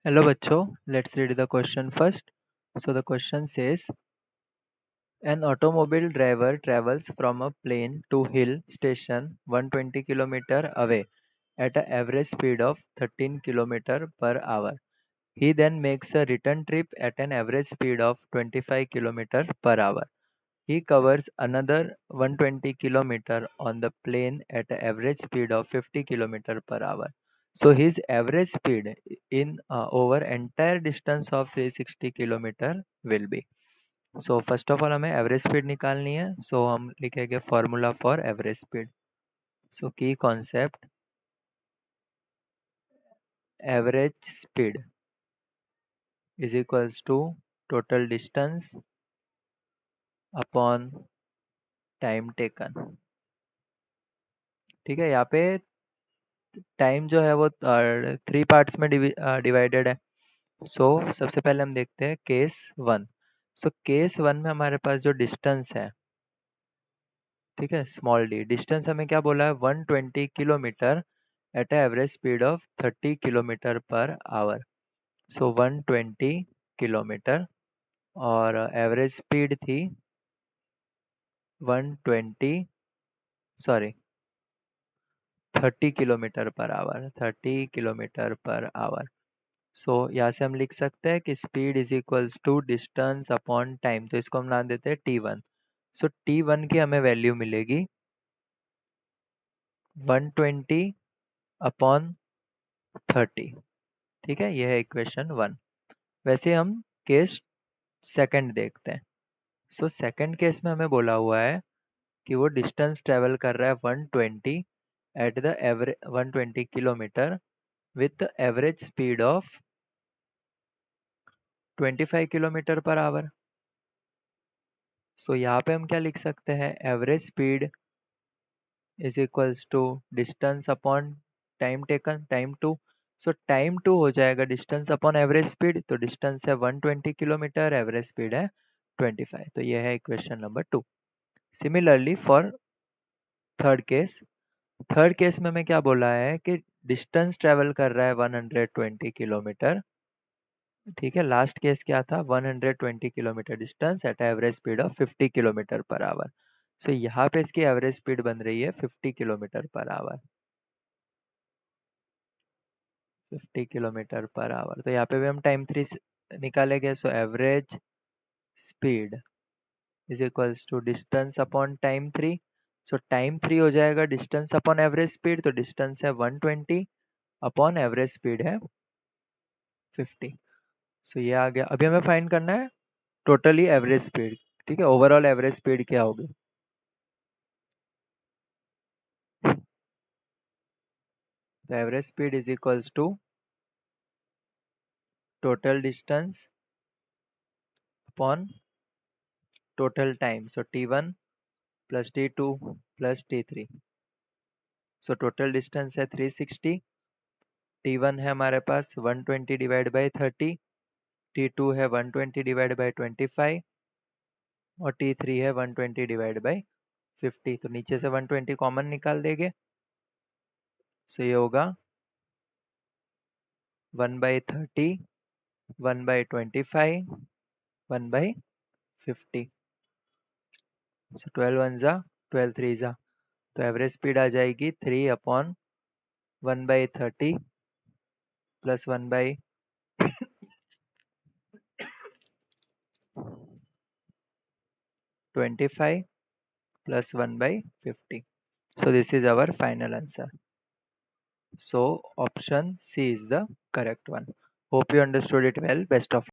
Hello bachcho, let's read the question first. So the question says an automobile driver travels from a plain to hill station 120 km away at an average speed of 13 km per hour. He then makes a return trip at an average speed of 25 km per hour. He covers another 120 km on the plain at an average speed of 50 km per hour. So his average speed in over entire distance of 360 km will be. So first of all हमें average speed निकालनी है. So हम लिखेंगे formula for average speed. So की concept average speed is equals to total distance upon time taken. ठीक है, यहाँ पे टाइम जो है वो 3 पार्ट्स में डिवाइडेड है. सो सबसे पहले हम देखते हैं केस 1. सो केस 1 में हमारे पास जो डिस्टेंस है, ठीक है, स्मॉल डी डिस्टेंस हमें क्या बोला है 120 kilometre at average speed of 30 kilometre per hour. So 120 kilometre और एवरेज स्पीड थी 120 sorry 30 kilometre per hour. 30 kilometre per hour. So यहाँ से हम लिख सकते हैं कि speed is equals to distance upon time. तो इसको हम नाम देते हैं T1. सो T1 की हमें वैल्यू मिलेगी 120 अपॉन 30. ठीक है, यह है इक्वेशन 1. वैसे हम केस सेकंड देखते हैं. सो सेकंड केस में हमें बोला हुआ है कि वो डिस्टेंस ट्रेवल कर रहा है 120 at the average 120 kilometre with average speed of 25 kilometre per hour. So यहाँ पे हम क्या लिख सकते हैं, average speed is equals to distance upon time taken, time 2. So time 2 हो जाएगा डिस्टेंस अपॉन एवरेज स्पीड. तो डिस्टेंस है 120 किलोमीटर, एवरेज स्पीड है 25. तो ये है equation number 2. Similarly for third case. Third case में हमें क्या बोला है कि डिस्टेंस ट्रेवल कर रहा है 120 किलोमीटर. ठीक है, लास्ट केस क्या था 120 kilometre distance at average speed of 50 kilometre per hour. So यहाँ पे इसकी एवरेज स्पीड बन रही है 50 kilometre per our. 50 kilometre per our. तो यहाँ पे भी हम टाइम 3 निकालेंगे. So average speed is equals to distance upon time 3. So time 3 हो जाएगा डिस्टेंस अपॉन एवरेज स्पीड. तो डिस्टेंस है 120 अपॉन एवरेज स्पीड है 50. सो ये आ गया. अभी हमें फाइंड करना है टोटली एवरेज स्पीड. ठीक है, ओवरऑल एवरेज स्पीड क्या होगी. तो average speed is equals to total distance upon total time. So T1 plus T2 plus T3. So total distance है 360. T1 है हमारे पास 120 डिवाइड बाई 30. T2 है 120 डिवाइड बाई 25 और T3 है 120 डिवाइड बाई 50. तो नीचे से 120 कॉमन निकाल देंगे. सो ये होगा 1/30, 1/25, 1/50. सो 12 1 जा 12 3 जा. तो एवरेज स्पीड आ जाएगी 3 upon 1/30 plus 1/25 plus 1/50. So this is our final answer. So option C is the correct one. Hope you understood it well. Best of